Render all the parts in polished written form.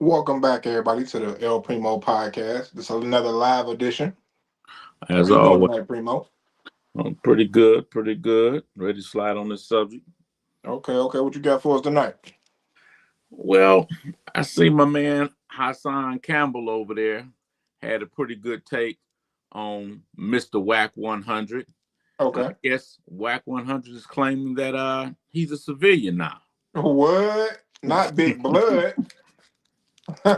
Welcome back, everybody, to the El Primo podcast. This is another live edition. How As you doing always, tonight, Primo? I'm pretty good, pretty good. Ready to slide on this subject. Okay. What you got for us tonight? Well, I see my man Hassan Campbell over there had a pretty good take on Mr. Wack 100. And I Okay. guess Wack 100 is claiming that he's a civilian now. What? Not Big Blood.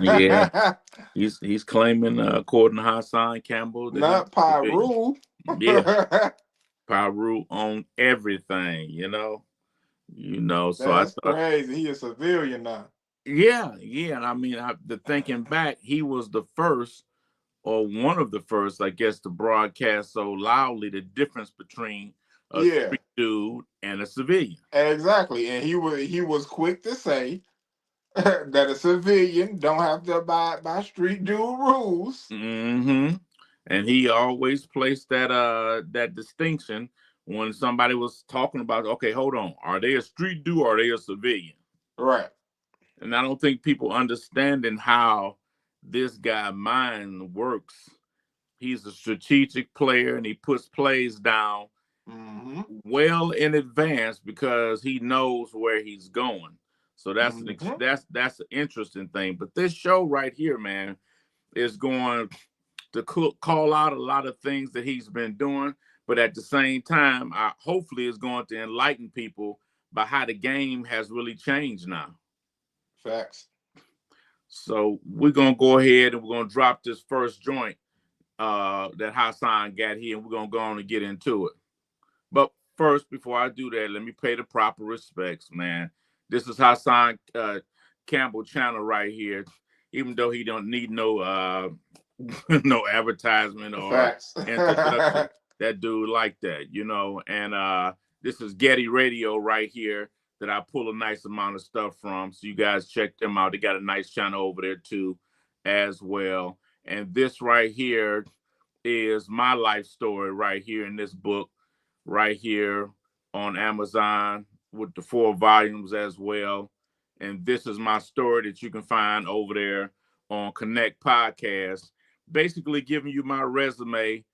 Yeah, he's claiming, according to Hassan Campbell, that he's Not a civilian. Pyru. Yeah, Pyru on everything, So I That's thought. crazy. He a civilian now. Yeah. And I mean, the thinking back, he was the first, or one of the first, I guess, to broadcast so loudly the difference between a Yeah, street dude and a civilian. exactly. And he was quick to say that a civilian don't have to abide by street dude rules. Mm-hmm. And he always placed that distinction when somebody was talking about, okay, hold on, are they a street dude or are they a civilian? Right. And I don't think people understanding how this guy mind works. He's a strategic player and he puts plays down well in advance because he knows where he's going. So that's that's an interesting thing. But this show right here, man, is going to call out a lot of things that he's been doing, but at the same time, hopefully is going to enlighten people by how the game has really changed now. Facts. So we're gonna go ahead and we're gonna drop this first joint that Hassan got here, and we're gonna go on and get into it. But first, before I do that, let me pay the proper respects, man. This is Hassan Campbell channel right here. Even though he don't need no no advertisement or introduction, that dude like that, And this is Getty Radio right here that I pull a nice amount of stuff from. So you guys check them out. They got a nice channel over there too, as well. And this right here is my life story right here in this book right here on Amazon with the 4 volumes as well. And this is my story that you can find over there on Connect Podcast, basically giving you my resume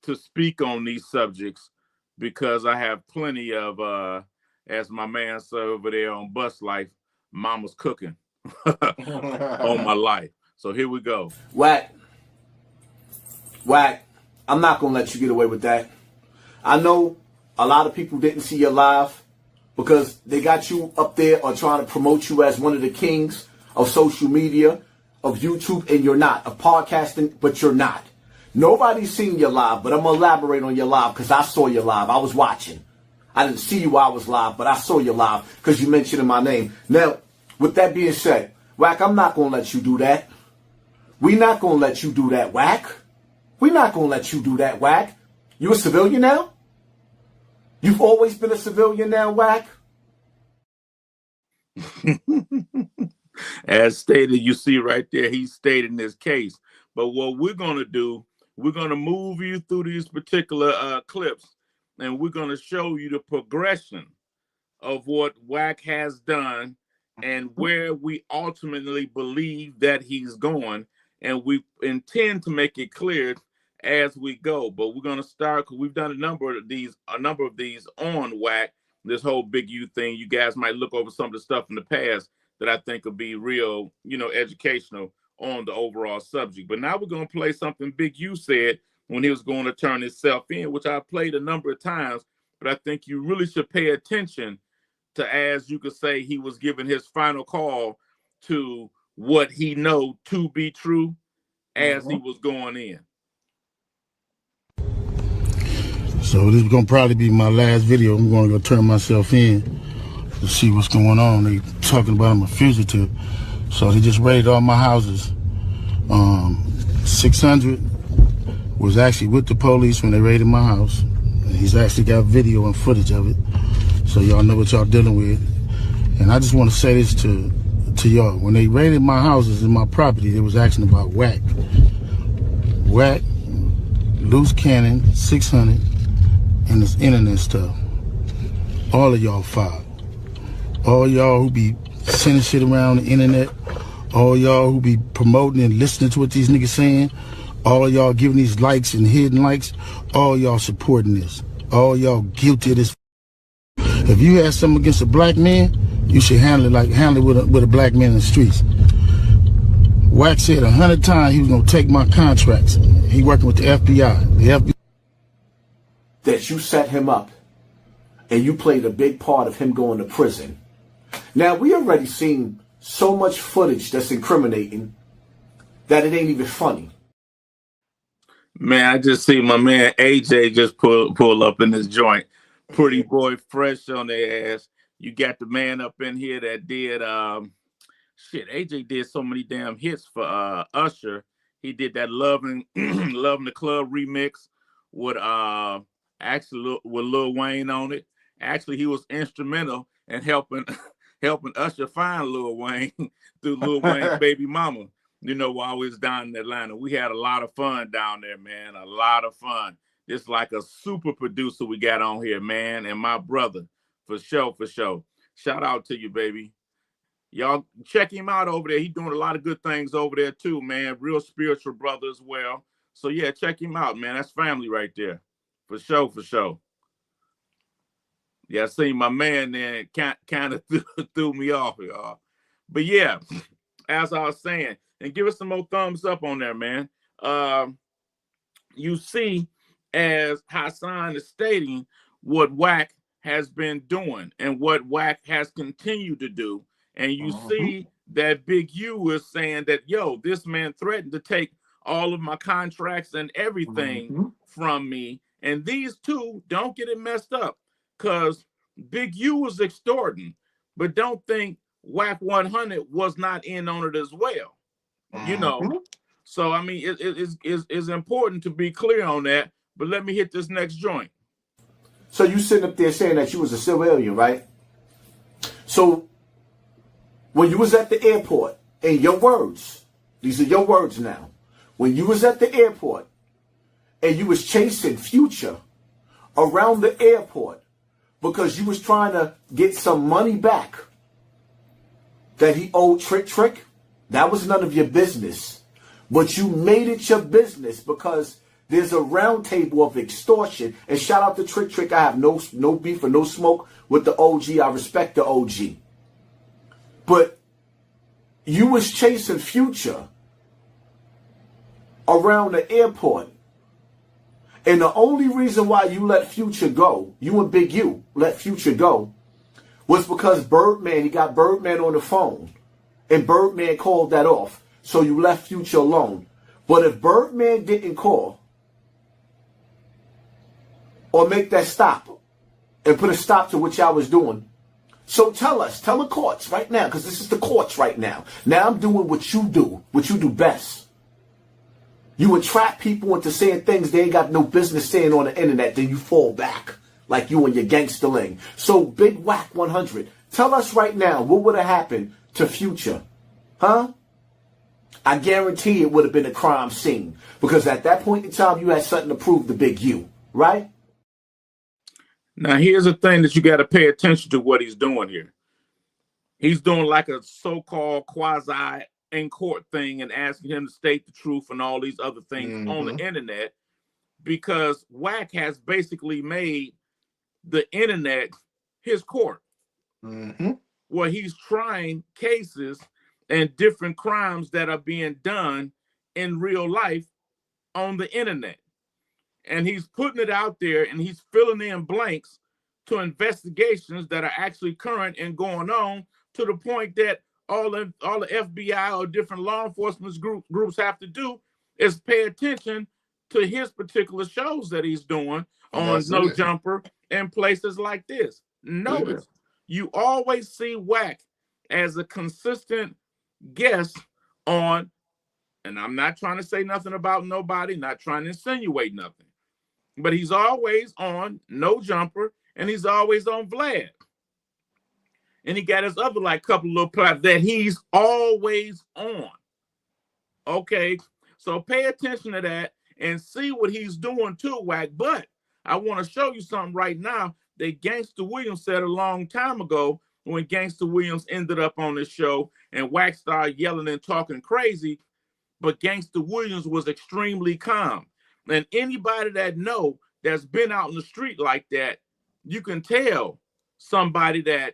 to speak on these subjects because I have plenty of, as my man said over there on Bus Life, mama's cooking on my life. So here we go. Wack, I'm not going to let you get away with that. I know a lot of people didn't see your live because they got you up there or trying to promote you as one of the kings of social media, of YouTube, and you're not. Of podcasting, but you're not. Nobody's seen your live, but I'm going to elaborate on your live because I saw your live. I was watching. I didn't see you while I was live, but I saw your live because you mentioned my name. Now, with that being said, Wack, I'm not going to let you do that. We're not going to let you do that, Wack. We're not going to let you do that, Wack. You a civilian now? You've always been a civilian now, Wack? As stated, you see right there, he's stating his case. But what we're going to do, we're going to move you through these particular clips, and we're going to show you the progression of what Wack has done and where we ultimately believe that he's going. And we intend to make it clear as we go. But we're going to start because we've done a number of these on Wack, this whole Big U thing. You guys might look over some of the stuff in the past that I think will be real, educational on the overall subject. But now we're going to play something Big U said when he was going to turn himself in, which I played a number of times, but I think you really should pay attention to, as you could say, he was giving his final call to what he know to be true as he was going in. So this is going to probably be my last video. I'm going to go turn myself in to see what's going on. They talking about I'm a fugitive. So they just raided all my houses. 600 was actually with the police when they raided my house. And he's actually got video and footage of it. So y'all know what y'all dealing with. And I just want to say this to y'all. When they raided my houses and my property, they was asking about Wack. Wack, loose cannon, 600, and this internet stuff. All of y'all filed. All y'all who be sending shit around the internet, all y'all who be promoting and listening to what these niggas saying, all y'all giving these likes and hidden likes, all y'all supporting this. All y'all guilty of this. If you have something against a black man, you should handle it with a black man in the streets. Wack said 100 times he was gonna take my contracts. He working with the FBI. The FBI. That you set him up, and you played a big part of him going to prison. Now, we already seen so much footage that's incriminating that it ain't even funny. Man, I just see my man AJ just pull up in this joint. Pretty boy fresh on their ass. You got the man up in here that did shit. AJ did so many damn hits for Usher. He did that Loving Loving the Club remix with actually with Lil Wayne on it. Actually, he was instrumental in helping Usher find Lil Wayne through Lil Wayne's baby mama. You know, while we was down in Atlanta, we had a lot of fun down there, man. A lot of fun. It's like a super producer we got on here, man. And my brother, for sure, for sure. Shout out to you, baby. Y'all check him out over there. He's doing a lot of good things over there too, man. Real spiritual brother as well. So yeah, check him out, man. That's family right there. For sure, for sure. Yeah, I seen my man there kind of threw me off, y'all. But yeah, as I was saying, and give us some more thumbs up on there, man. You see, as Hassan is stating, what Wack has been doing and what Wack has continued to do. And you see that Big U is saying that, yo, this man threatened to take all of my contracts and everything from me. And these two, don't get it messed up, because Big U was extorting, but don't think Wack 100 was not in on it as well. You know, so I mean, it's important to be clear on that. But let me hit this next joint. So you sitting up there saying that you was a civilian, right? So when you was at the airport, in your words, these are your words now. When you was at the airport and you was chasing Future around the airport because you was trying to get some money back that he owed Trick, that was none of your business. But you made it your business because there's a round table of extortion. And shout out to Trick. I have no beef or no smoke with the OG. I respect the OG. But you was chasing Future around the airport. And the only reason why you let Future go, you and Big U let Future go, was because Birdman, he got Birdman on the phone. And Birdman called that off. So you left Future alone. But if Birdman didn't call or make that stop and put a stop to what y'all was doing, so tell the courts right now, because this is the courts right now. Now I'm doing what you do best. You entrap people into saying things they ain't got no business saying on the internet, then you fall back like you and your gangsterling. So Big Wack 100, tell us right now, what would have happened to Future? Huh? I guarantee it would have been a crime scene, because at that point in time, you had something to prove to Big U, right? Now, here's the thing that you got to pay attention to what he's doing here. He's doing like a so-called quasi in court thing and asking him to state the truth and all these other things on the internet, because Wack has basically made the internet his court, where he's trying cases and different crimes that are being done in real life on the internet. And he's putting it out there and he's filling in blanks to investigations that are actually current and going on, to the point that all the FBI or different law enforcement groups have to do is pay attention to his particular shows that he's doing on No Jumper and places like this. Notice, you always see Wack as a consistent guest on, and I'm not trying to say nothing about nobody, not trying to insinuate nothing, but he's always on No Jumper and he's always on Vlad. And he got his other like couple little plots that he's always on. Okay, so pay attention to that and see what he's doing too, Wack. But I want to show you something right now that Gangsta Williams said a long time ago, when Gangster Williams ended up on the show and Wack started yelling and talking crazy, but Gangster Williams was extremely calm. And anybody that know that's been out in the street like that, you can tell somebody that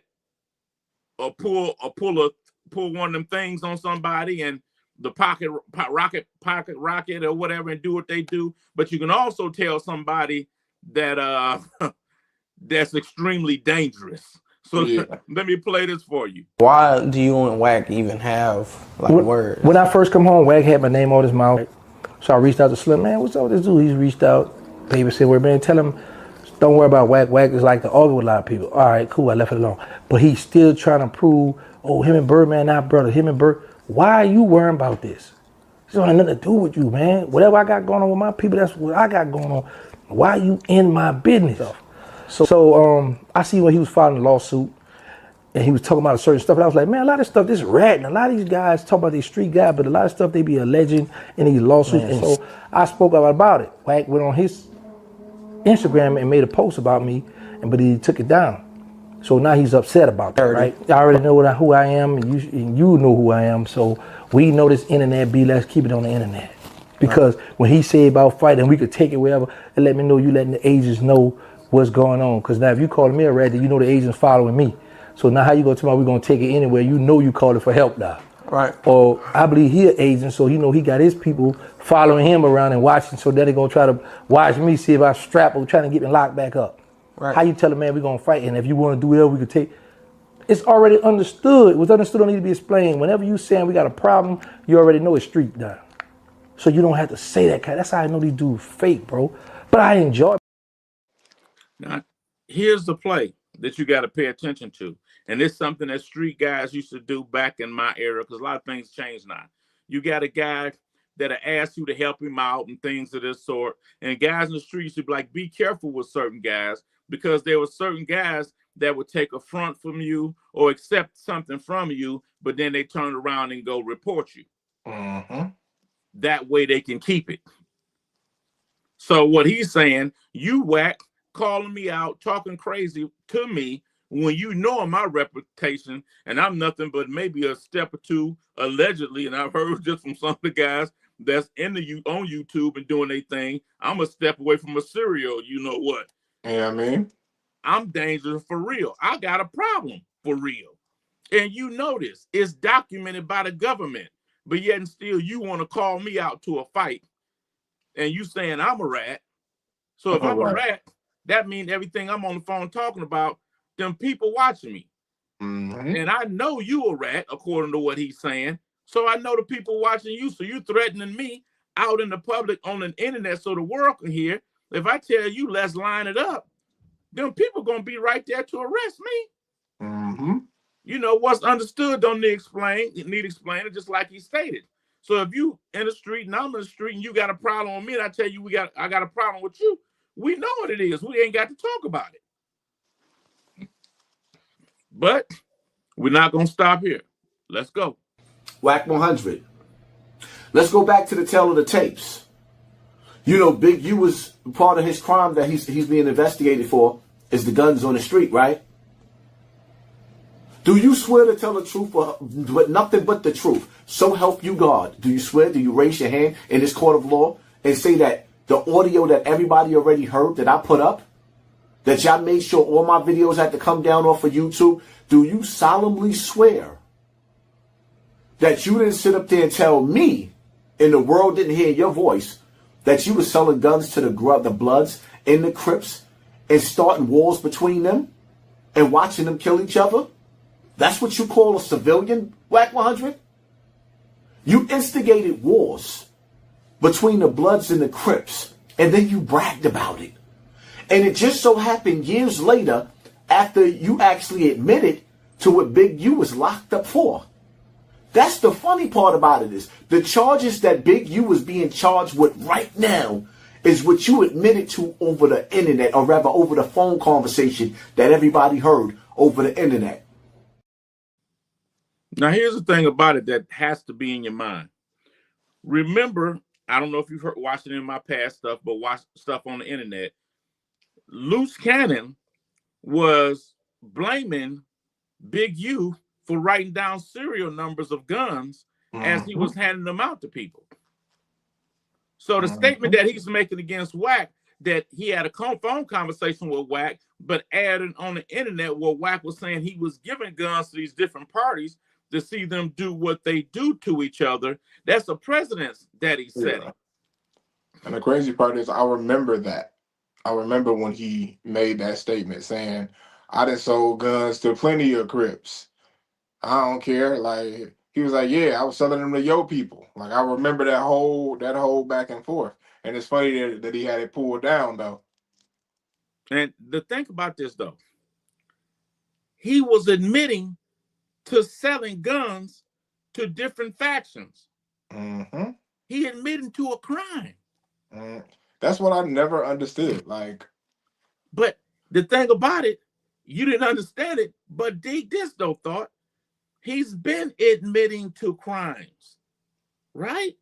pull one of them things on somebody and the pocket rocket or whatever and do what they do. But you can also tell somebody that that's extremely dangerous. So Yeah. let me play this for you. Why do you and Wack even have like words? When I first come home, Wack had my name on his mouth. So I reached out to Slim, man, what's up with this dude? He's reached out. Baby said, well, man, tell him, don't worry about Wack. Wack is like to argue with a lot of people. All right, cool, I left it alone. But he's still trying to prove, oh, him and Birdman not brother, him and Bird. Why are you worrying about this? This don't have nothing to do with you, man. Whatever I got going on with my people, that's what I got going on. Why are you in my business? So I see when he was filing a lawsuit and he was talking about a certain stuff. And I was like, man, a lot of stuff, this ratting. A lot of these guys talk about these street guys, but a lot of stuff they be alleging in these lawsuits. And so I spoke up about it. Wack went on his Instagram and made a post about me, but he took it down. So now he's upset about that, right? I already know who I am, and you know who I am. So we know this internet be, let's keep it on the internet. Because when he said about fighting, we could take it wherever, and let me know you letting the agents know what's going on. Because now if you calling me a rat, then you know the agent's following me. So now how you gonna tell me we're gonna take it anywhere? You know you called it for help now. Right. Or I believe he an agent, so you know he got his people following him around and watching, so then they gonna try to watch me, see if I strap or trying to get me locked back up. Right. How you tell a man we gonna fight, and if you wanna do whatever we could take, it's already understood. What's understood don't need to be explained. Whenever you saying we got a problem, you already know it's street down. So you don't have to say that. That's how I know these dudes fake, bro. But I enjoy it. Now, here's the play that you got to pay attention to. And it's something that street guys used to do back in my era, because a lot of things change now. You got a guy that'll ask you to help him out and things of this sort. And guys in the streets should be like, be careful with certain guys, because there were certain guys that would take a front from you or accept something from you, but then they turn around and go report you. Mm-hmm. That way they can keep it. So what he's saying, you Wack calling me out, talking crazy to me when you know my reputation and I'm nothing but maybe a step or two allegedly, and I've heard just from some of the guys that's on YouTube and doing their thing, I'm a step away from a serial, you know what? Yeah, I mean, I'm dangerous for real. I got a problem for real. And you know this. It's documented by the government. But yet and still you want to call me out to a fight and you saying I'm a rat. So if I'm a rat, that means everything I'm on the phone talking about, them people watching me. Mm-hmm. And I know you a rat, according to what he's saying. So I know the people watching you. So you threatening me out in the public on the internet so the world can hear. If I tell you, let's line it up, them people going to be right there to arrest me. Mm-hmm. You know, what's understood don't need explained. It need explaining, just like he stated. So if you in the street and I'm in the street and you got a problem with me and I tell you I got a problem with you, we know what it is. We ain't got to talk about it. But we're not going to stop here. Let's go. Wack 100. Let's go back to the tale of the tapes. You know, Big U was part of his crime that he's being investigated for is the guns on the street, right? Do you swear to tell the truth, but nothing but the truth? So help you God. Do you swear? Do you raise your hand in this court of law and say that the audio that everybody already heard that I put up, that y'all made sure all my videos had to come down off of YouTube? Do you solemnly swear that you didn't sit up there and tell me, and the world didn't hear your voice, that you were selling guns to the Bloods and the Crips and starting wars between them and watching them kill each other? That's what you call a civilian, Wack 100? You instigated wars between the Bloods and the Crips, and then you bragged about it. And it just so happened years later, after you actually admitted to what Big U was locked up for. That's the funny part about it is the charges that Big U was being charged with right now is what you admitted to over the internet, or rather over the phone conversation that everybody heard over the internet. Now, here's the thing about it that has to be in your mind. Remember, I don't know if you've watched it in my past stuff, but watch stuff on the internet. Loose Cannon was blaming Big U for writing down serial numbers of guns as he was handing them out to people. So the statement that he's making against Wack, that he had a phone conversation with Wack, but added on the internet where Wack was saying he was giving guns to these different parties to see them do what they do to each other. That's a precedent that he's setting. And the crazy part is, I remember that. I remember when he made that statement saying, I done sold guns to plenty of Crips. I don't care. Like, he was like, yeah, I was selling them to your people. Like, I remember that whole back and forth. And it's funny that he had it pulled down, though. And the thing about this, though, he was admitting to selling guns to different factions. He admitted to a crime. That's what I never understood. Like, but the thing about it, you didn't understand it, but dig this though, Thought. He's been admitting to crimes, right?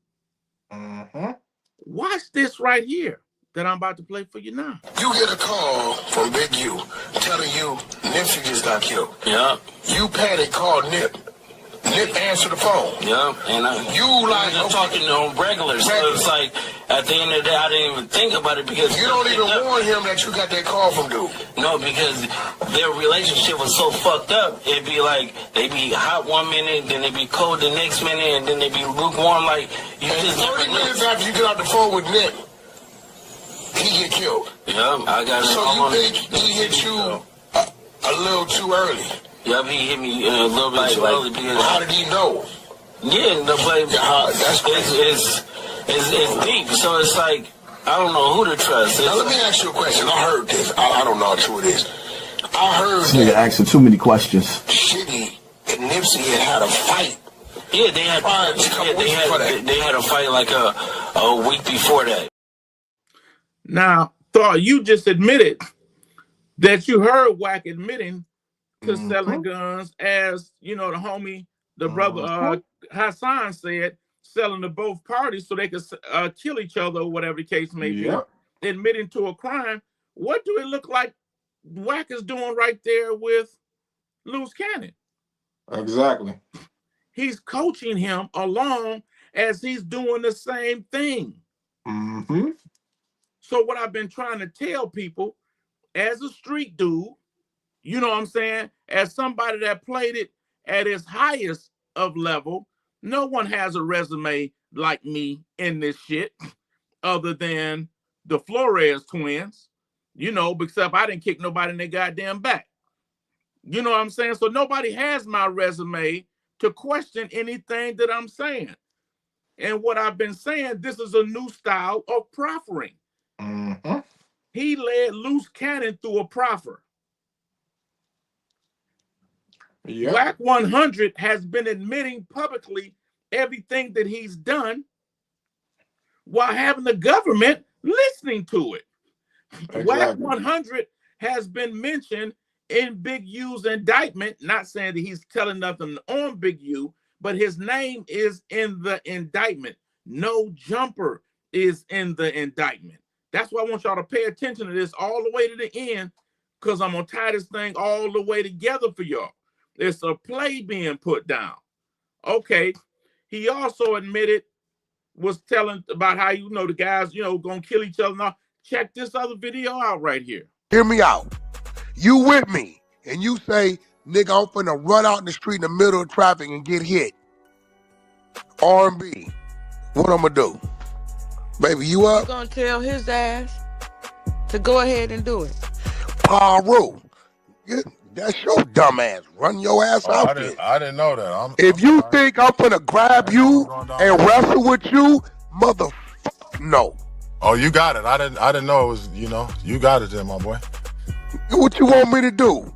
Watch this right here that I'm about to play for you now. You get a call from Big U telling you Nipsey just got killed. Yeah. You panic, call Nip. Nip answer the phone. Yeah, and I'm talking on regular, so it's like at the end of the day, I didn't even think about it because you don't even warn him that you got that call from dude. No, because their relationship was so fucked up. It'd be like they be hot one minute, then they be cold the next minute, and then they be lukewarm. Like you and just 30 minutes after you get off the phone with Nip, he get killed. Yeah, I got it. So you think he hit you a little too early? Yep, he hit me a little bit too early because. How did he know? Yeah, the play. It's deep. So it's like I don't know who to trust. Now let me ask you a question. I heard this. I don't know how true it is. I heard Nigga asking too many questions. Shitty and Nipsey had a fight. Yeah, they had a fight like a week before that. Now, Thought, you just admitted that you heard Wack admitting to selling guns, as you know, the homie, the brother Hassan said, selling to both parties so they could kill each other or whatever the case may be, admitting to a crime. What do it look like Wack is doing right there with Loose Cannon? Exactly. He's coaching him along as he's doing the same thing. So what I've been trying to tell people, as a street dude, you know what I'm saying, as somebody that played it at its highest of level, no one has a resume like me in this shit other than the Flores twins, you know, except I didn't kick nobody in their goddamn back. You know what I'm saying? So nobody has my resume to question anything that I'm saying. And what I've been saying, this is a new style of proffering. He led Loose Cannon through a proffer. Wack 100 has been admitting publicly everything that he's done while having the government listening to it. Wack 100 has been mentioned in Big U's indictment, not saying that he's telling nothing on Big U, but his name is in the indictment. No Jumper is in the indictment. That's why I want y'all to pay attention to this all the way to the end, because I'm going to tie this thing all the way together for y'all. It's a play being put down. Okay. He also admitted, was telling about how, you know, the guys, you know, going to kill each other. Now, check this other video out right here. Hear me out. You with me, and you say, nigga, I'm finna run out in the street in the middle of traffic and get hit. R&B. What I'm gonna do? Baby, you up? I'm gonna tell his ass to go ahead and do it. Paru. That's your dumb ass. Run your ass out there. I didn't know that. If you think I'm finna grab you and wrestle with you, motherfucker, no. Oh, you got it. I didn't know it was, you know, you got it then, my boy. What you want me to do?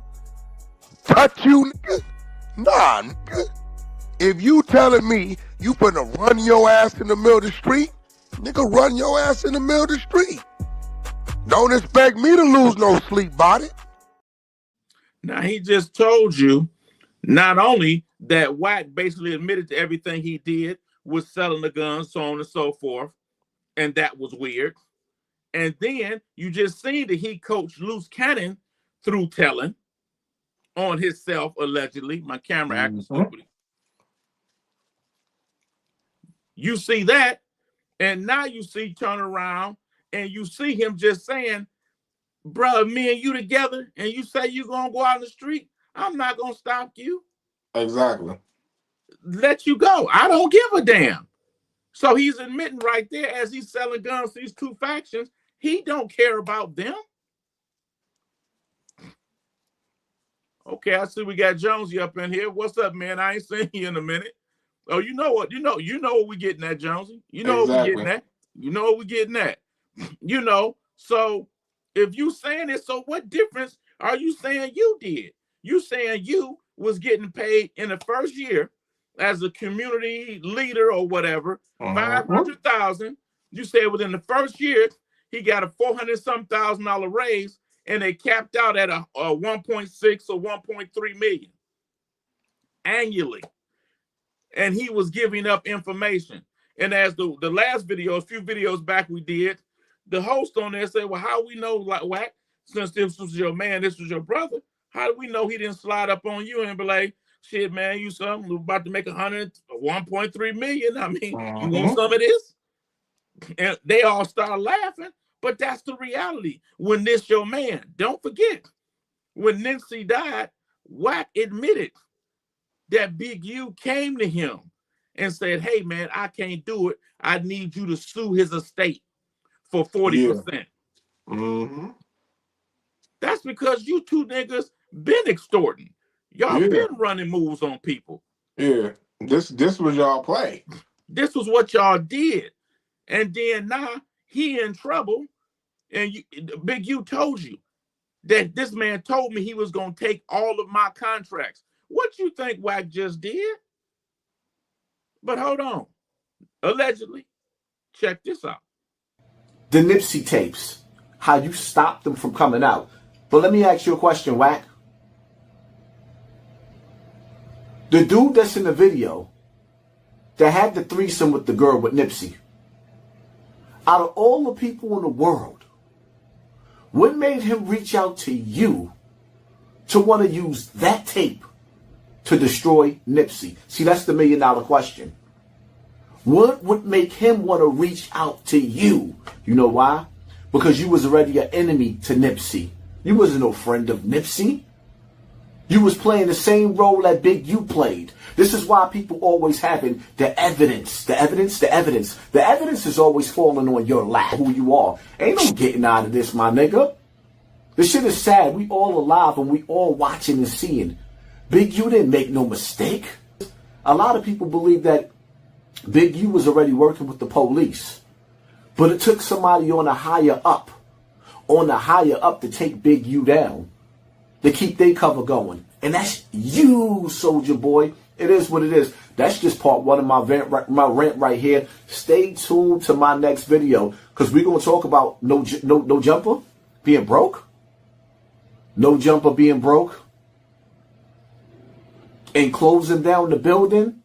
Touch you, nigga? Nah, nigga. If you telling me you finna run your ass in the middle of the street, nigga, run your ass in the middle of the street. Don't expect me to lose no sleep about it. Now, he just told you not only that Wack basically admitted to everything he did was selling the guns, so on and so forth, and that was weird. And then you just seen that he coached Loose Cannon through telling. on himself, allegedly. My camera acting stupid. You see that, and now you see turn around and you see him just saying, brother, me and you together, and you say you're gonna go out in the street, I'm not gonna stop you. Exactly. Let you go. I don't give a damn. So he's admitting right there, as he's selling guns to these two factions, he don't care about them. Okay, I see we got Jonesy up in here. What's up, man? I ain't seen you in a minute. Oh, you know what? You know what we getting at, Jonesy. You know what we getting at. You know what we getting at. You know, so if you saying it, so what difference are you saying you did? You saying you was getting paid in the first year as a community leader or whatever, 500,000. You said within the first year he got a $400-some-thousand raise, and they capped out at a 1.6 or 1.3 million annually, and he was giving up information. And as the last video, a few videos back we did, the host on there said, well, how we know, like, Wack, since this was your man, this was your brother, how do we know he didn't slide up on you and be like, shit, man, you something about to make 1.3 million. I mean, you want some of this? And they all start laughing, but that's the reality. When this your man, don't forget, when Nipsey died, Wack admitted that Big U came to him and said, hey, man, I can't do it. I need you to sue his estate for 40%. That's because you two niggas been extorting. Y'all been running moves on people. Yeah, this was y'all play. This was what y'all did. And then now he in trouble, and Big U told you that this man told me he was going to take all of my contracts. What you think Wack just did? But hold on. Allegedly, check this out. The Nipsey tapes, how you stopped them from coming out. But let me ask you a question, Wack. The dude that's in the video that had the threesome with the girl with Nipsey, out of all the people in the world, what made him reach out to you to want to use that tape to destroy Nipsey? See, that's the $1 million question. What would make him want to reach out to you? You know why? Because you was already an enemy to Nipsey. You wasn't no friend of Nipsey. You was playing the same role that Big U played. This is why people always having the evidence. The evidence is always falling on your lap, who you are. Ain't no getting out of this, my nigga. This shit is sad. We all alive and we all watching and seeing. Big U didn't make no mistake. A lot of people believe that Big U was already working with the police. But it took somebody on a higher up to take Big U down, to keep their cover going. And that's you, soldier boy. It is what it is. That's just part one of my rant right here. Stay tuned to my next video, because we're going to talk about no jumper being broke. No jumper being broke. And closing down the building.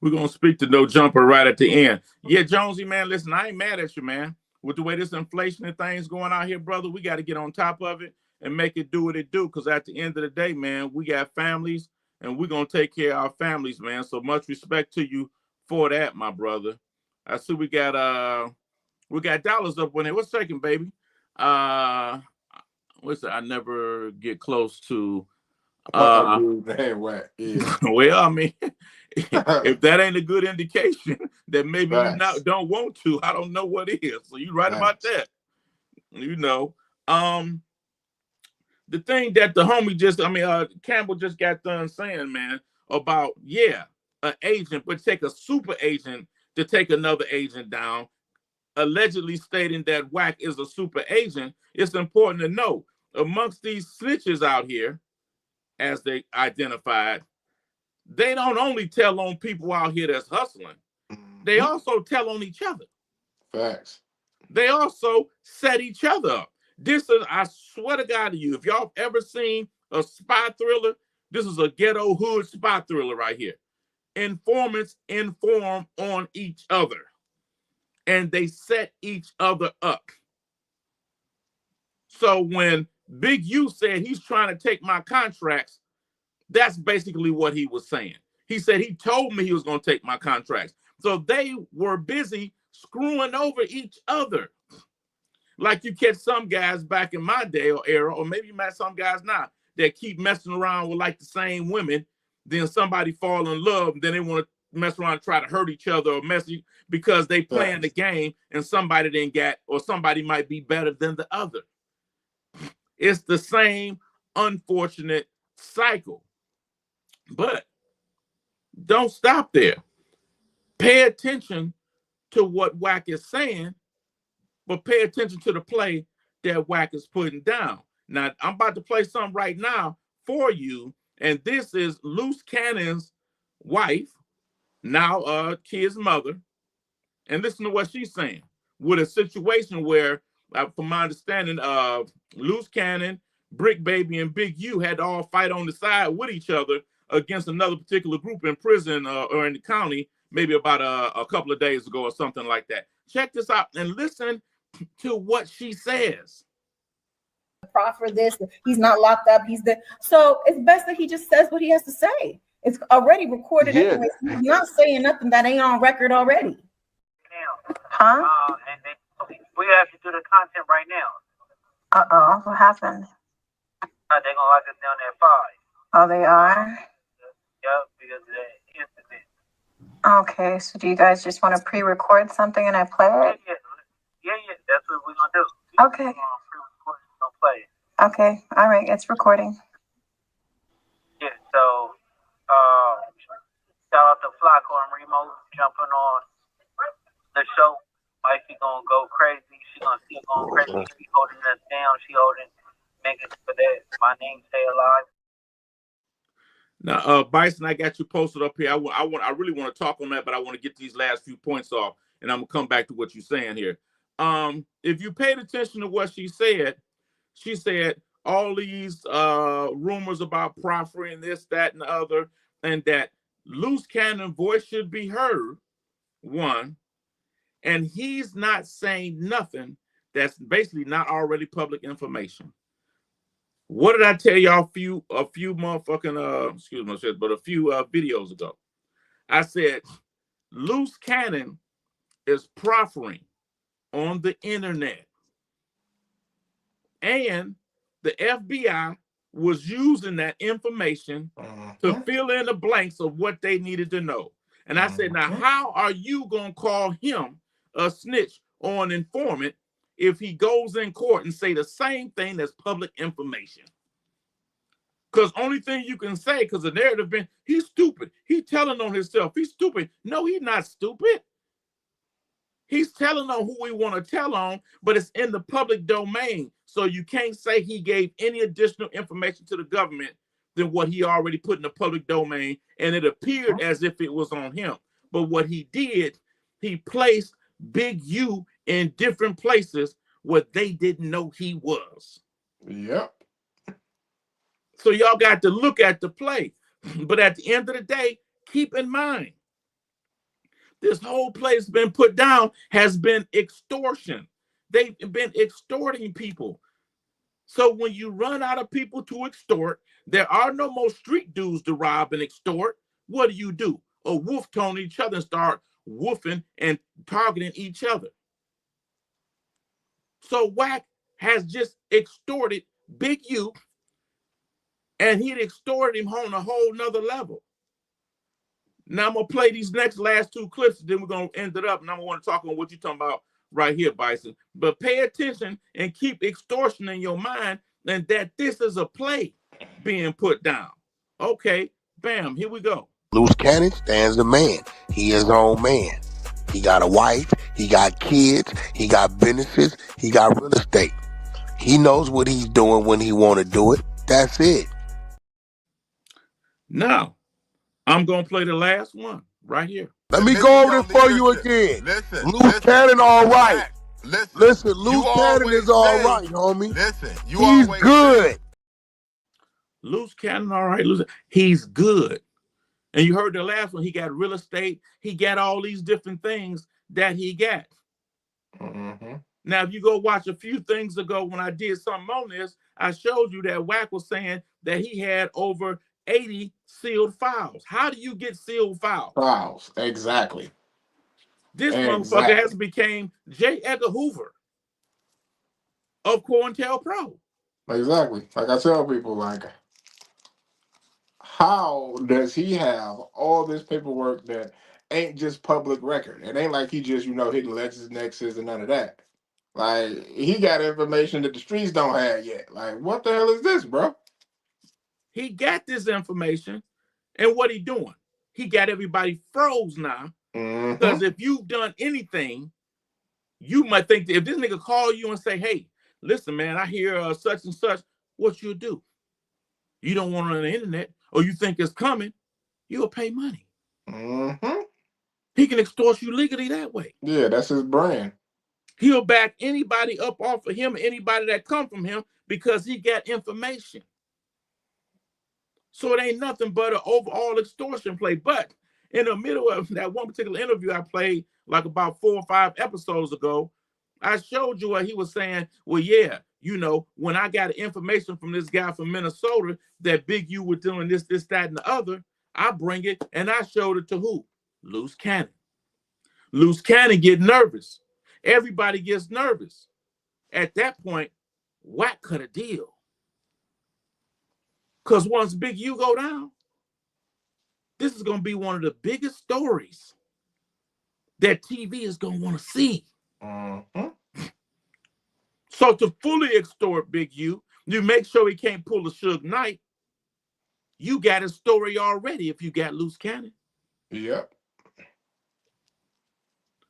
We're going to speak to No Jumper right at the end. Yeah, Jonesy, man, listen, I ain't mad at you, man. With the way this inflation and things going out here, brother, we got to get on top of it and make it do what it do, because at the end of the day, man, we got families, and we're going to take care of our families, man. So much respect to you for that, my brother. I see we got dollars up on there. What's second, baby? What's that? I never get close to... Yeah. Well, I mean, if that ain't a good indication that maybe you don't want to, I don't know what is. So you right about that. You know, the thing that the homie Campbell just got done saying, man, about an agent, but take a super agent to take another agent down, allegedly stating that Wack is a super agent. It's important to know amongst these snitches out here, as they identified, they don't only tell on people out here that's hustling. They also tell on each other. Facts. They also set each other up. This is, I swear to God to you, if y'all ever seen a spy thriller, this is a ghetto hood spy thriller right here. Informants inform on each other, and they set each other up. So when Big U said he's trying to take my contracts. That's basically what he was saying. He said he told me he was going to take my contracts. So they were busy screwing over each other. Like you catch some guys back in my day or era, or maybe you met some guys now that keep messing around with like the same women. Then somebody fall in love, and then they want to mess around and try to hurt each other or mess because they playing the game and somebody didn't get, or somebody might be better than the other. It's the same unfortunate cycle. But don't stop there. Pay attention to what Wack is saying, but pay attention to the play that Wack is putting down. Now, I'm about to play something right now for you, and this is Loose Cannon's wife, now kid's mother, and listen to what she's saying with a situation where, from my understanding, Loose Cannon, Brick Baby, and Big U had to all fight on the side with each other against another particular group in prison or in the county, maybe about a couple of days ago or something like that. Check this out and listen to what she says. Proffer this, he's not locked up, so it's best that he just says what he has to say. It's already recorded anyway. So he's not saying nothing that ain't on record already. Huh? And we have to do the content right now. Uh-oh, what happened? They're gonna lock us down at 5. Oh, they are? Yep, because of the incident. Okay, so do you guys just want to pre-record something and I play it? Yeah, that's what we're gonna do. Okay. Play. Okay, all right, it's recording. Yeah, so shout out to Flacco and Remo jumping on the show. Wifey gonna go crazy. She gonna keep going crazy. She holding us down. She holding niggas for that. My name stay alive. Now, Bison, I got you posted up here. I really want to talk on that, but I want to get these last few points off, and I'm gonna come back to what you're saying here. If you paid attention to what she said all these rumors about proffering this, that, and the other, and that Loose Cannon voice should be heard, one, and he's not saying nothing that's basically not already public information. What did I tell y'all a few motherfucking excuse me, but a few videos ago? I said Loose Cannon is proffering on the internet. And the FBI was using that information to fill in the blanks of what they needed to know. And I said, now, how are you going to call him a snitch or an informant if he goes in court and say the same thing that's public information? Because only thing you can say, because the narrative been, he's stupid. He's telling on himself. He's stupid. No, he's not stupid. He's telling on who we want to tell on, but it's in the public domain. So you can't say he gave any additional information to the government than what he already put in the public domain. And it appeared as if it was on him. But what he did, he placed Big U in different places where they didn't know he was. Yep. So y'all got to look at the play. But at the end of the day, keep in mind, this whole place been put down has been extortion. They've been extorting people. So when you run out of people to extort, there are no more street dudes to rob and extort. What do? A wolf tone each other and start woofing and targeting each other. So Wack has just extorted Big U, and he'd extorted him on a whole nother level. Now I'm gonna play these last two clips, then we're gonna end it up, and I'm gonna want to talk on what you're talking about right here, Bison. But pay attention and keep extortion in your mind, and that this is a play being put down. Okay, bam, here we go. Loose Cannon stands the man. He is his own man. He got a wife, he got kids, he got businesses, he got real estate. He knows what he's doing when he want to do it. That's it. Now, I'm going to play the last one right here. Let me go over this for you again. Loose Cannon all right. Listen, Loose Cannon is all right, homie. He's good. Loose Cannon, all right. He's good. And you heard the last one. He got real estate. He got all these different things that he got. Now, if you go watch a few things ago when I did something on this, I showed you that Wack was saying that he had over 80 sealed files. How do you get sealed files? Files, exactly. This motherfucker has became J. Edgar Hoover of COINTELPRO. Exactly. Like I tell people, like, how does he have all this paperwork that ain't just public record? It ain't like he just, hitting LexisNexis and none of that. Like, he got information that the streets don't have yet. Like, what the hell is this, bro? He got this information, and what he doing? He got everybody froze now. Because if you've done anything, you might think that if this nigga call you and say, hey, listen, man, I hear such and such, what you'll do? You don't want it on the internet, or you think it's coming, you'll pay money. He can extort you legally that way. Yeah, that's his brand. He'll back anybody up off of him, anybody that come from him, because he got information. So it ain't nothing but an overall extortion play. But in the middle of that one particular interview I played like about 4 or 5 episodes ago, I showed you what he was saying. Well, yeah, when I got information from this guy from Minnesota that Big U was doing this, that, and the other, I bring it and I showed it to who? Loose Cannon. Loose Cannon get nervous. Everybody gets nervous. At that point, Wack cut a deal. Because once Big U go down, this is going to be one of the biggest stories that TV is going to want to see. So to fully extort Big U, you make sure he can't pull a Suge Knight. You got a story already if you got Loose Cannon. Yep.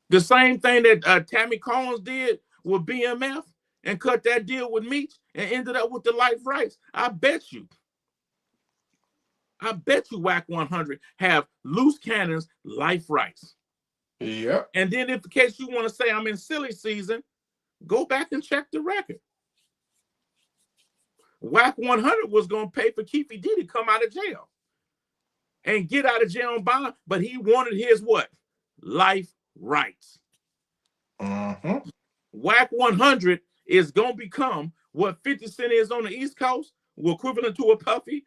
The same thing that Tammy Collins did with BMF and cut that deal with Meech and ended up with the life rights. I bet you Wack 100 have Loose Cannon's life rights. Yep. And then if in case you want to say I'm in silly season, go back and check the record. Wack 100 was going to pay for Keefe D to come out of jail and get out of jail on bond, but he wanted his what? Life rights. Wack 100 is going to become what 50 Cent is on the East Coast, equivalent to a Puffy.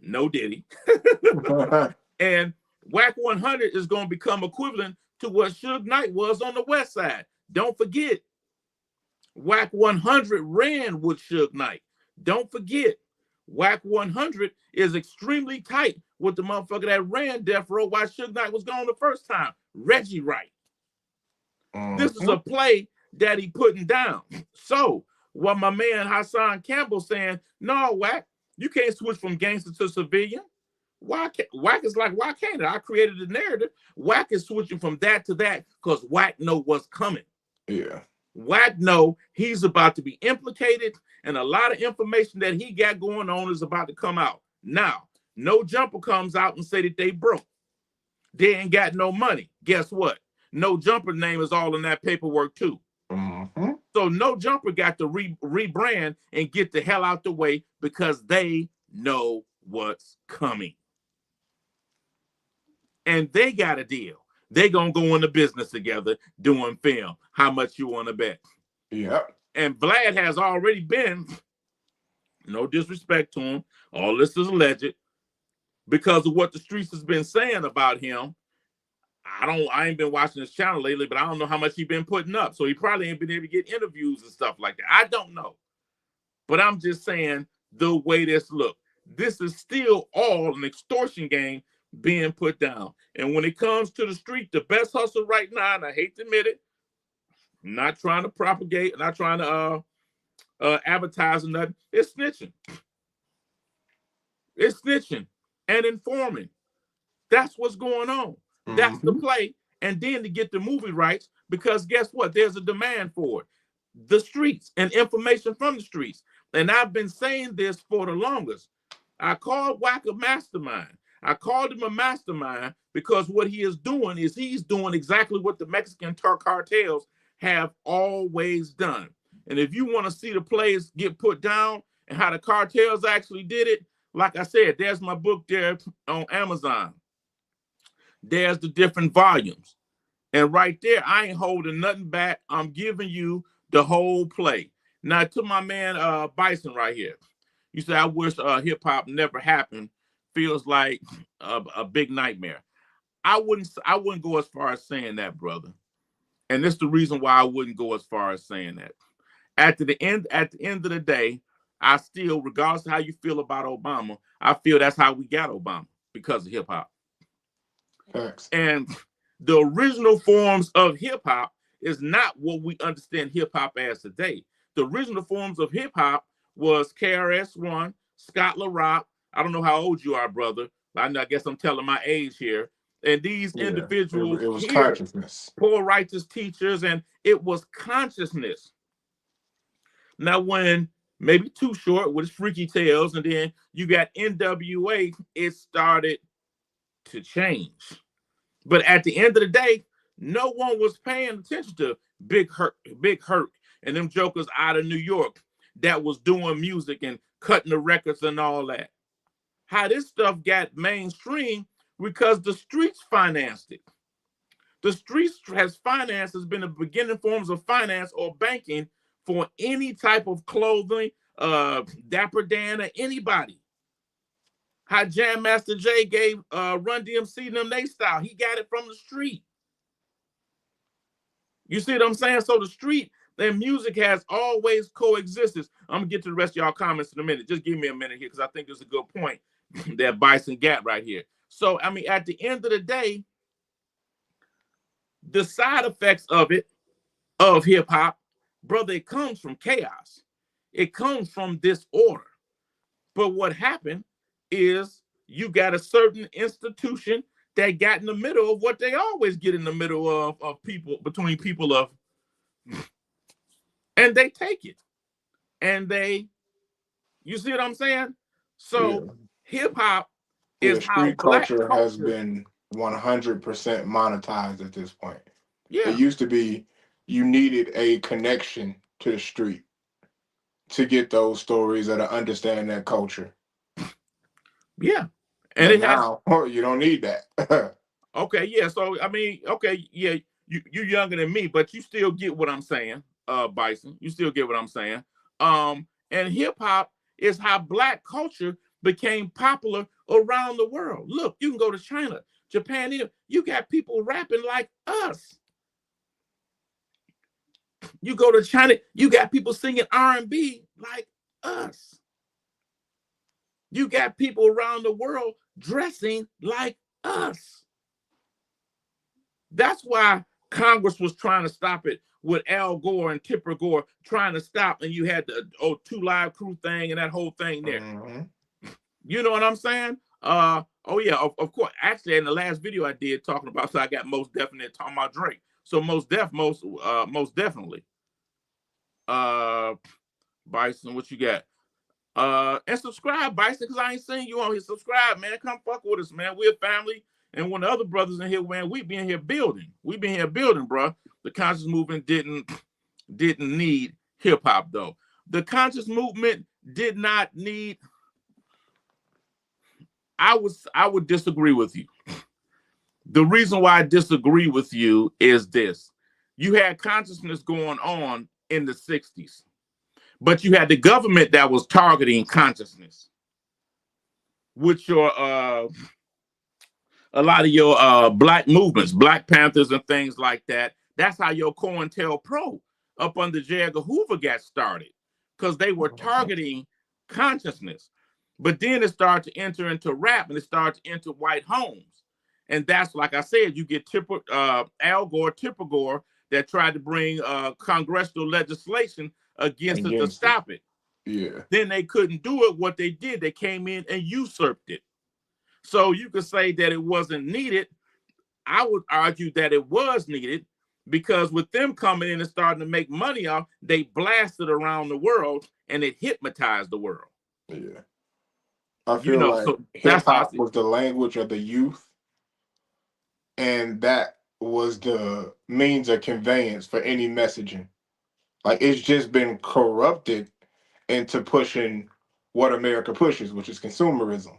No Diddy. And Wack 100 is going to become equivalent to what Suge Knight was on the West Side. Don't forget, Wack 100 ran with Suge Knight. Don't forget, Wack 100 is extremely tight with the motherfucker that ran Death Row while Suge Knight was gone the first time, Reggie Wright. This is a play that he putting down. So what my man Hassan Campbell saying, no, Wack, you can't switch from gangster to civilian. Wack is like, why can't it? I created the narrative. Wack is switching from that to that because Wack know what's coming. Yeah. Wack know he's about to be implicated, and a lot of information that he got going on is about to come out. Now, No Jumper comes out and say that they broke. They ain't got no money. Guess what? No Jumper name is all in that paperwork too. So No Jumper got to rebrand and get the hell out the way because they know what's coming. And they got a deal. They gonna go into business together doing film. How much you want to bet? Yep. And Vlad has already been, no disrespect to him, all this is alleged, because of what the streets has been saying about him. I ain't been watching his channel lately, but I don't know how much he's been putting up. So he probably ain't been able to get interviews and stuff like that. I don't know. But I'm just saying the way this look. This is still all an extortion game being put down. And when it comes to the street, the best hustle right now, and I hate to admit it, I'm not trying to propagate, not trying to advertise or nothing, it's snitching. It's snitching and informing. That's what's going on. That's the play. And then to get the movie rights, because guess what? There's a demand for it. The streets and information from the streets. And I've been saying this for the longest. I called Wack a mastermind. I called him a mastermind because what he is doing is he's doing exactly what the Mexican cartels have always done. And if you want to see the plays get put down and how the cartels actually did it, like I said, there's my book there on Amazon. There's the different volumes. And right there, I ain't holding nothing back. I'm giving you The whole play. Now to my man Bison right here. You say I wish hip hop never happened. Feels like a big nightmare. I wouldn't go as far as saying that, brother. And this is the reason why I wouldn't go as far as saying that. At the end of the day, I still, regardless of how you feel about Obama, I feel that's how we got Obama, because of hip hop. Thanks. And the original forms of hip hop is not what we understand hip hop as today. The original forms of hip hop was KRS-One, Scott LaRock. I don't know how old you are, brother. I guess I'm telling my age here. And these individuals it was here, consciousness. poor righteous teachers, and it was consciousness. Now, when maybe Too Short with his Freaky Tales, and then you got NWA, it started to change. But at the end of the day, no one was paying attention to Big Herc, and them jokers out of New York that was doing music and cutting the records and all that. How this stuff got mainstream because the streets financed it. The streets has been the beginning forms of finance or banking for any type of clothing, Dapper Dan or anybody. How Jam Master Jay gave Run DMC them they style. He got it from the street. You see what I'm saying? So the street and music has always coexisted. I'm going to get to the rest of y'all comments in a minute. Just give me a minute here because I think it's a good point that Bison got right here. So, I mean, at the end of the day, the side effects of hip hop, brother, it comes from chaos. It comes from disorder. But what happened is you got a certain institution that got in the middle of what they always get in the middle of people, between people of, and they take it. And you see what I'm saying? So hip hop is how street black culture culture has been 100% monetized at this point. Yeah. It used to be you needed a connection to the street to get those stories or to understand that culture. Yeah. And but now you don't need that. Okay, yeah. So I mean, okay, yeah, you're younger than me, but you still get what I'm saying, Bison. You still get what I'm saying. And hip hop is how black culture became popular around the world. Look, you can go to China, Japan, you got people rapping like us. You go to China, you got people singing R&B like us. You got people around the world dressing like us. That's why Congress was trying to stop it with Al Gore and Tipper Gore trying to stop, and you had the 2 Live Crew thing and that whole thing there. Mm-hmm. You know what I'm saying? Oh yeah, of course. Actually, in the last video I did talking about, so I got Most Definitely talking about Drake. So most definitely. Bison, what you got? And subscribe, Bison, because I ain't seen you on here. Subscribe, man. Come fuck with us, man. We're a family. And when the other brothers in here, man, we been here building. We been here building, bro. The conscious movement didn't need hip hop, though. The conscious movement did not need. I would disagree with you. The reason why I disagree with you is this: you had consciousness going on in the 60s, but you had the government that was targeting consciousness, with your a lot of your black movements, Black Panthers and things like that. That's how your COINTELPRO up under J. Edgar Hoover got started, because they were targeting consciousness. But then it started to enter into rap, and it started to enter white homes. And that's, like I said, you get Al Gore, Tipper Gore, that tried to bring congressional legislation against it to stop it. Yeah. Then they couldn't do it. What they did, they came in and usurped it. So you could say that it wasn't needed. I would argue that it was needed, because with them coming in and starting to make money off, they blasted around the world and it hypnotized the world. Yeah. I feel like so hip hop was the language of the youth, and that was the means of conveyance for any messaging. Like, it's just been corrupted into pushing what America pushes, which is consumerism.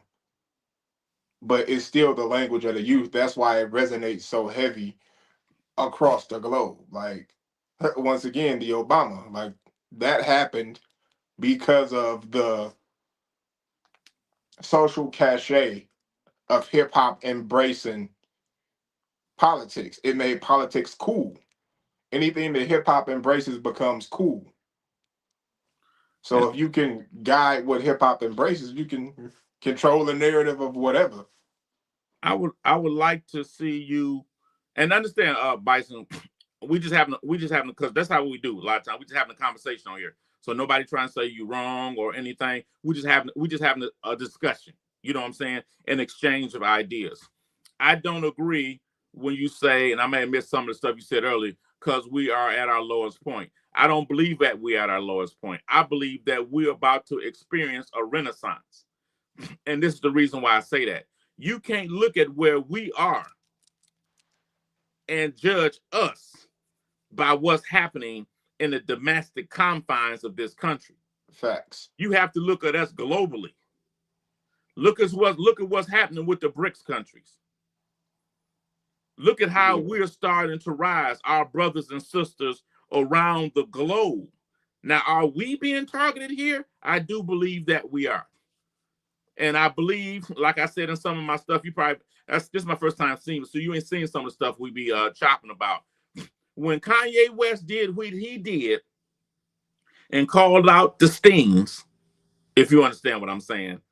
But it's still the language of the youth. That's why it resonates so heavy across the globe. Like, once again, the Obama, like that happened because of the social cachet of hip hop embracing politics. It made politics cool. Anything that hip hop embraces becomes cool. So And if you can guide what hip hop embraces, you can control the narrative of whatever. I would like to see you and understand, Bison. We just having because that's how we do a lot of times. We just having a conversation on here, so nobody trying to say you wrong or anything. We just having a discussion. You know what I'm saying? An exchange of ideas. I don't agree when you say, and I may have missed some of the stuff you said earlier, because we are at our lowest point. I don't believe that we are at our lowest point. I believe that we're about to experience a renaissance, and this is the reason why I say that. You can't look at where we are and judge us by what's happening in the domestic confines of this country. Facts. You have to look at us globally. Look at what's happening with the BRICS countries. Look at how we're starting to rise, our brothers and sisters around the globe. Now, are we being targeted here? I do believe that we are. And I believe, like I said in some of my stuff, this is my first time seeing it, so you ain't seen some of the stuff we be chopping about. When Kanye West did what he did and called out the stings, if you understand what I'm saying,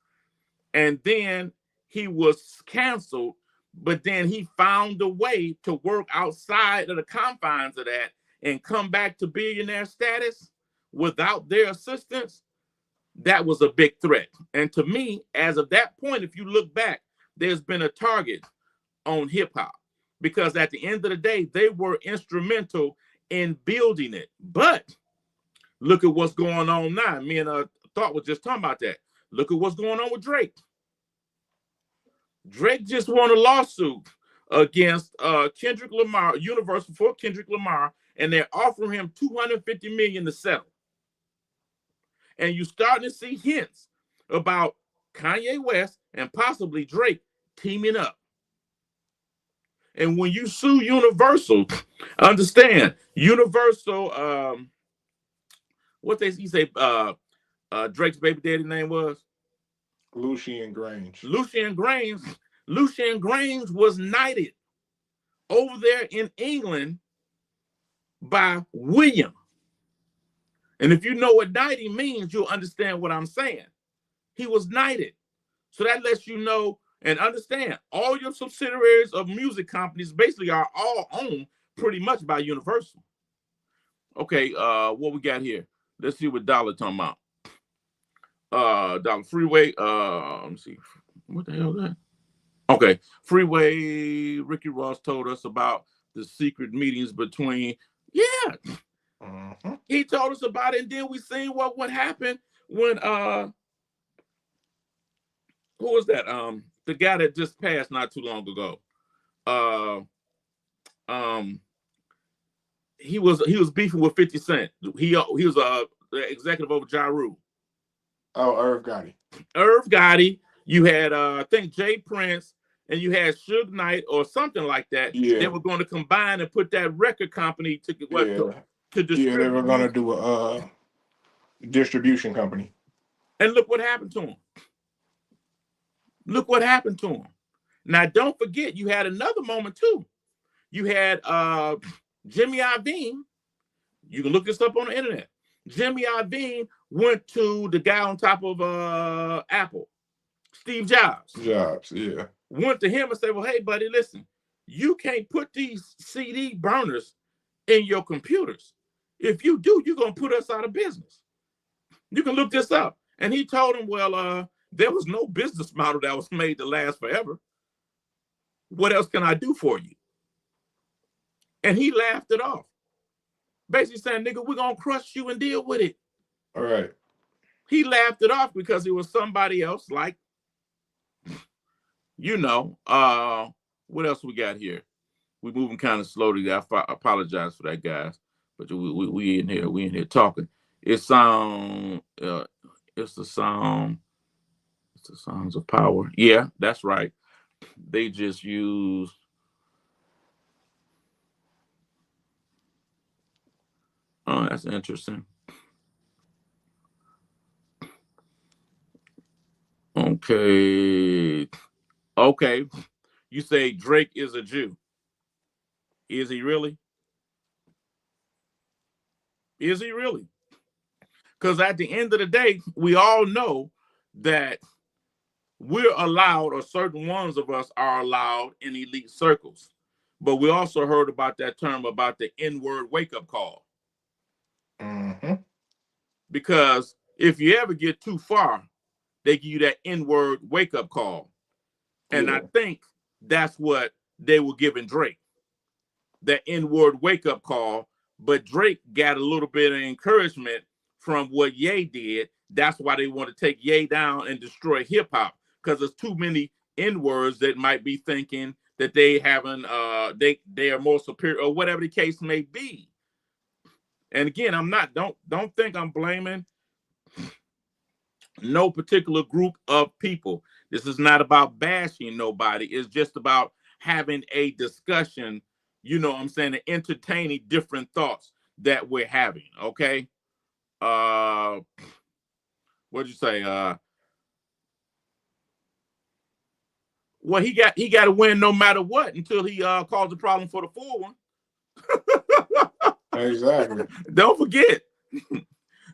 and then he was canceled, but then he found a way to work outside of the confines of that and come back to billionaire status without their assistance. That was a big threat. And to me, as of that point, if you look back, there's been a target on hip hop because at the end of the day, they were instrumental in building it. But look at what's going on now. Me and Thought was just talking about that. Look at what's going on with Drake. Drake just won a lawsuit against Kendrick Lamar, Universal for Kendrick Lamar, and they're offering him $250 million to settle. And you're starting to see hints about Kanye West and possibly Drake teaming up. And when you sue Universal, understand Universal. What he say? Drake's baby daddy name was Lucian Grange. Lucian Grange was knighted over there in England by William. And if you know what knighting means, you'll understand what I'm saying. He was knighted. So that lets you know and understand all your subsidiaries of music companies basically are all owned pretty much by Universal. Okay, what we got here? Let's see what Dollar talking about. Dollar Freeway. Let me see. What the hell is that? Okay, Freeway. Ricky Ross told us about the secret meetings between. Yeah. Mm-hmm. He told us about it, and then we seen what happened when who was that? The guy that just passed not too long ago. He was beefing with 50 Cent. He was the executive over Ja Rule. Oh, Irv Gotti. Irv Gotti. You had I think Jay Prince, and you had Suge Knight or something like that. Yeah. They were going to combine and put that record company to distribute. Yeah, they were going to do a distribution company. And look what happened to him. Look what happened to him. Now, don't forget, you had another moment too. You had Jimmy Iovine. You can look this up on the internet. Jimmy Iovine went to the guy on top of Apple, Steve Jobs. Yeah. Went to him and said, well, hey, buddy, listen, you can't put these CD burners in your computers. If you do, you're going to put us out of business. You can look this up. And he told him, well, there was no business model that was made to last forever. What else can I do for you? And he laughed it off. Basically saying, nigga, we're going to crush you and deal with it. All right. He laughed it off because it was somebody else like, you know, what else we got here? We're moving kind of slowly. I apologize for that, guys. But we in here talking. It's the sounds of power. Yeah, that's right. They just use Oh, that's interesting. Okay. Okay. You say Drake is a Jew. Is he really? Is he really? Because at the end of the day, we all know that we're allowed, or certain ones of us are allowed in elite circles. But we also heard about that term about the N-word wake-up call. Mm-hmm. Because if you ever get too far, they give you that N-word wake-up call. And Yeah. I think that's what they were giving Drake, that N-word wake-up call. But Drake got a little bit of encouragement from what Ye did. That's why they want to take Ye down and destroy hip-hop, because there's too many N-words that might be thinking that they haven't, they are more superior, or whatever the case may be. And again, I'm not, don't think I'm blaming no particular group of people. This is not about bashing nobody. It's just about having a discussion, you know what I'm saying, and entertaining different thoughts that we're having. Okay. What'd you say? Well, he got to win no matter what until he caused a problem for the full one. Exactly. Don't forget,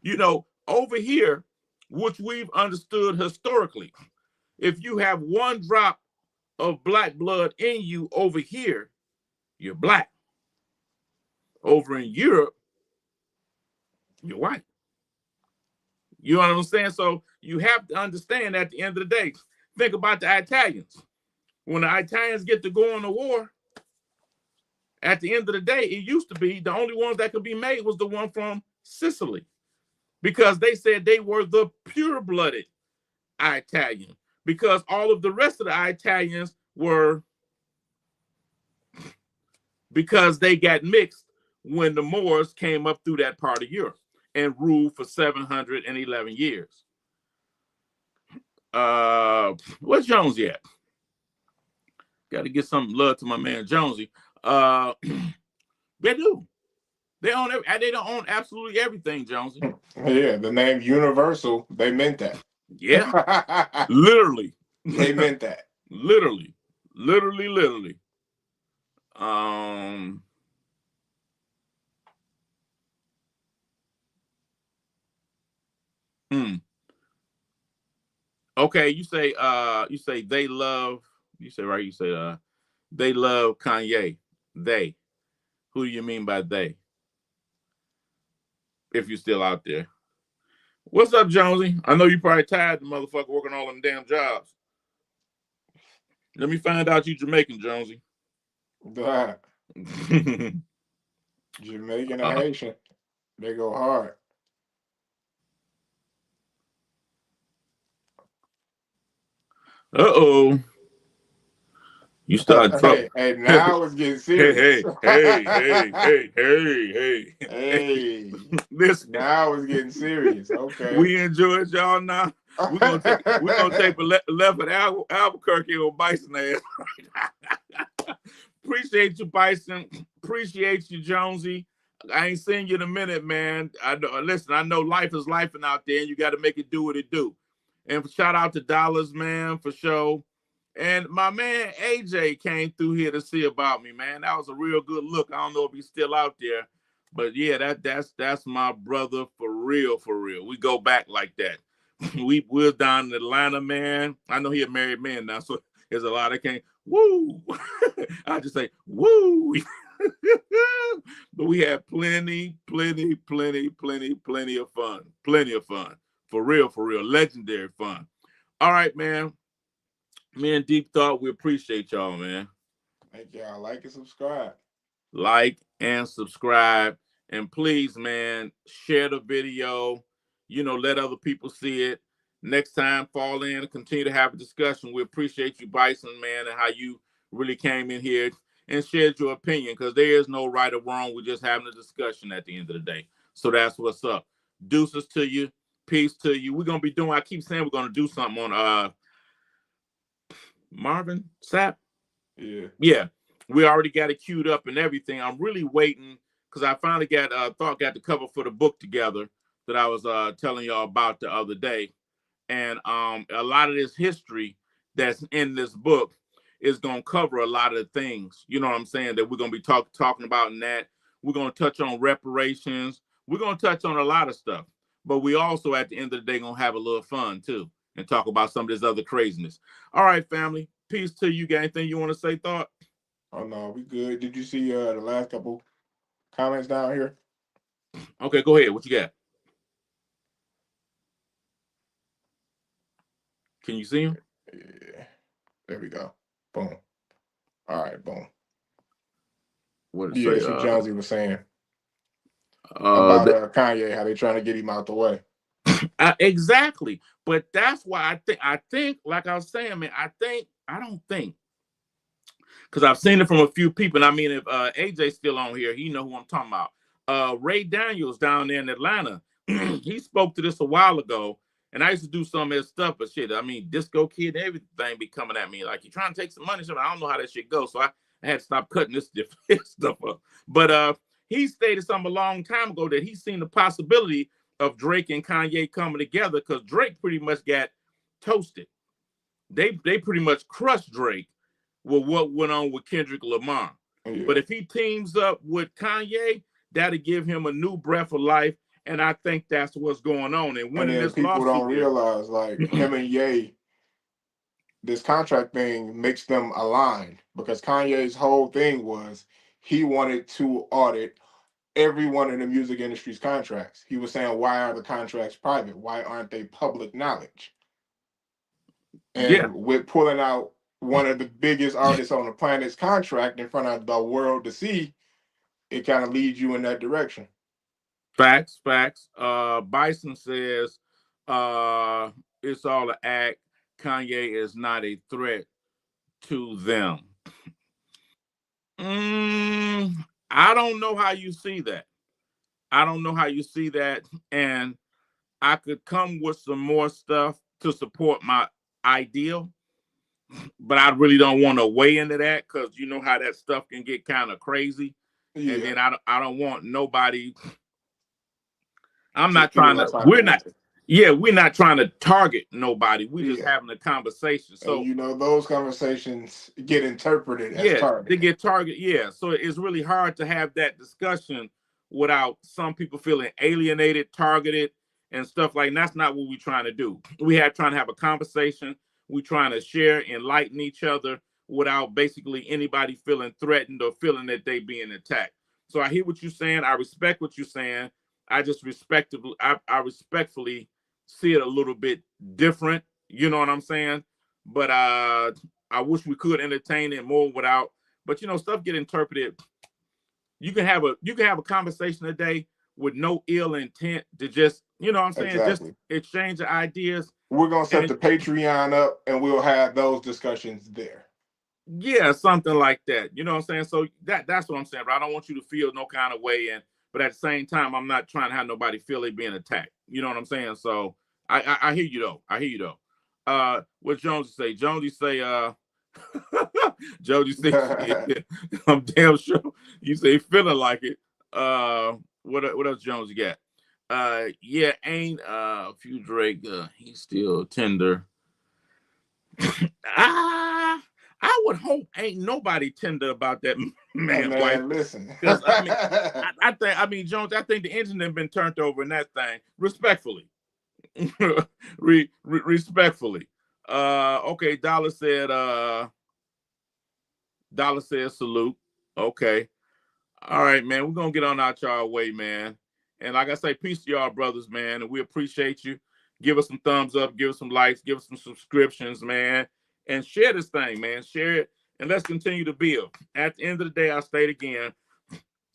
you know, over here, which we've understood historically, if you have one drop of black blood in you over here, you're black. Over in Europe, you're white. You know what I'm saying? So you have to understand, at the end of the day, think about the Italians. When the Italians get to go on the war, at the end of the day, it used to be the only ones that could be made was the one from Sicily, because they said they were the pure-blooded Italian, because all of the rest of the Italians were, because they got mixed when the Moors came up through that part of Europe and ruled for 711 years. Where's Jonesy at? Got to get some love to my man Jonesy. They do. They own they don't own absolutely everything, Jonesy. Yeah, the name Universal, they meant that. Yeah. Literally. They meant that. Literally. Okay, you say they love, you say right, you say they love Kanye. They. Who do you mean by they? If you're still out there. What's up, Jonesy? I know you probably tired of the motherfucker working all them damn jobs. Let me find out you Jamaican, Jonesy. Jamaican or Haitian, they go hard. Uh-oh. You started trouble. Hey, now it's getting serious. Hey. Listen. Now it's getting serious. Okay. We enjoyed y'all now. We're gonna take a left at Albuquerque or Bison ass. Appreciate you, Bison. Appreciate you, Jonesy. I ain't seen you in a minute, man. I know life is lifing out there, and you got to make it do what it do. And shout out to Dollars, man, for sure. And my man AJ came through here to see about me, man. That was a real good look. I don't know if he's still out there, but yeah, that's my brother for real, for real. We go back like that. We're down in Atlanta, man. I know he a married man now, so there's a lot of can't. Woo! I just say woo. But we had plenty of fun. Plenty of fun. For real, legendary fun. All right, man. Me and Deep Thought, we appreciate y'all, man. Thank y'all. Like and subscribe. Like and subscribe. And please, man, share the video. You know, let other people see it. Next time, fall in and continue to have a discussion. We appreciate you, Bison, man, and how you really came in here and shared your opinion, because there is no right or wrong. We're just having a discussion at the end of the day. So that's what's up. Deuces to you. Peace to you. We're going to be doing, I keep saying we're going to do something on Marvin Sapp. Yeah. Yeah. We already got it queued up and everything. I'm really waiting because I finally got got the cover for the book together that I was telling y'all about the other day. And a lot of this history that's in this book is going to cover a lot of the things, you know what I'm saying, that we're going to be talking about in that. We're going to touch on reparations. We're going to touch on a lot of stuff. But we also, at the end of the day, going to have a little fun, too, and talk about some of this other craziness. All right, family. Peace to you. Got anything you want to say, Thought? Oh, no, we good. Did you see the last couple comments down here? Okay, go ahead. What you got? Can you see him? Yeah. There we go. Boom. All right, boom. What Yeah, that's what Jonesy was saying about Kanye, how they trying to get him out the way. Exactly. But that's why I think, like I was saying, man, I don't think, because I've seen it from a few people. And I mean, if AJ's still on here, he know who I'm talking about. Ray Daniels down there in Atlanta, he spoke to this a while ago. And I used to do some of his stuff, but shit, I mean, Disco Kid, everything be coming at me like, you trying to take some money? So I don't know how that shit goes. So I had to stop cutting this stuff up. But he stated something a long time ago that he's seen the possibility of Drake and Kanye coming together, because Drake pretty much got toasted. They pretty much crushed Drake with what went on with Kendrick Lamar. Yeah. But if he teams up with Kanye, that'll give him a new breath of life. And I think that's what's going on. And when this people don't realize, like, him and Ye, this contract thing makes them aligned, because Kanye's whole thing was he wanted to audit everyone in the music industry's contracts. He was saying, why are the contracts private? Why aren't they public knowledge? And with pulling out one of the biggest artists on the planet's contract in front of the world to see, it kind of leads you in that direction. Facts. Bison says it's all an act. Kanye is not a threat to them. I don't know how you see that. And I could come with some more stuff to support my ideal, but I really don't want to weigh into that, because you know how that stuff can get kind of crazy. Yeah. And then I don't want nobody. I'm not trying to. We're not trying to target nobody. We're just having a conversation. So and, you know, those conversations get interpreted as target. They get target. Yeah. So it's really hard to have that discussion without some people feeling alienated, targeted, and stuff like that. That's not what we're trying to do. We're trying to have a conversation. We're trying to share, enlighten each other without basically anybody feeling threatened or feeling that they being attacked. So I hear what you're saying. I respect what you're saying. I just I respectfully see it a little bit different. You know what I'm saying? But I wish we could entertain it more without. But you know, stuff get interpreted. You can have a conversation today with no ill intent to just, you know what I'm saying, just exchange ideas. We're gonna set the Patreon up, and we'll have those discussions there. Yeah, something like that. You know what I'm saying? So that's what I'm saying. But I don't want you to feel no kind of way, but at the same time, I'm not trying to have nobody feel they being attacked. You know what I'm saying? So I hear you though. What Jonesy say? Jonesy say, I'm damn sure you say feeling like it. What else Jonesy got? Ain't a few Drake, he's still tender. I would hope ain't nobody tender about that man's wife. Listen, because I mean, Jones, I think the engine has been turned over in that thing. Respectfully, respectfully. Okay, Dollar said salute. Okay, all right, man. We're gonna get on out y'all way, man. And like I say, peace to y'all, brothers, man. And we appreciate you. Give us some thumbs up, give us some likes, give us some subscriptions, man. And share this thing, man. Share it, and let's continue to build. At the end of the day, I'll state again,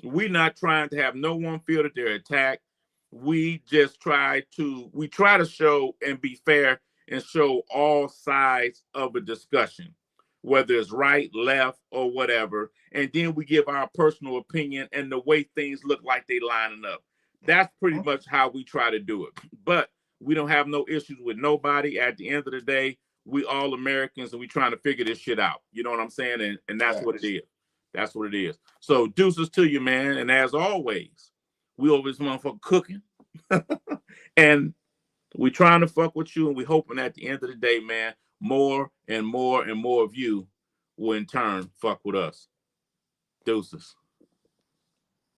we're not trying to have no one feel that they're attacked. We just try to show and be fair and show all sides of a discussion, whether it's right, left, or whatever. And then we give our personal opinion and the way things look like they lining up. That's pretty much how we try to do it. But we don't have no issues with nobody. At the end of the day, we all Americans, and we trying to figure this shit out. You know what I'm saying? And that's what it is. That's what it is. So deuces to you, man. And as always, we over this motherfucker cooking. And we trying to fuck with you, and we hoping at the end of the day, man, more and more and more of you will in turn fuck with us. Deuces.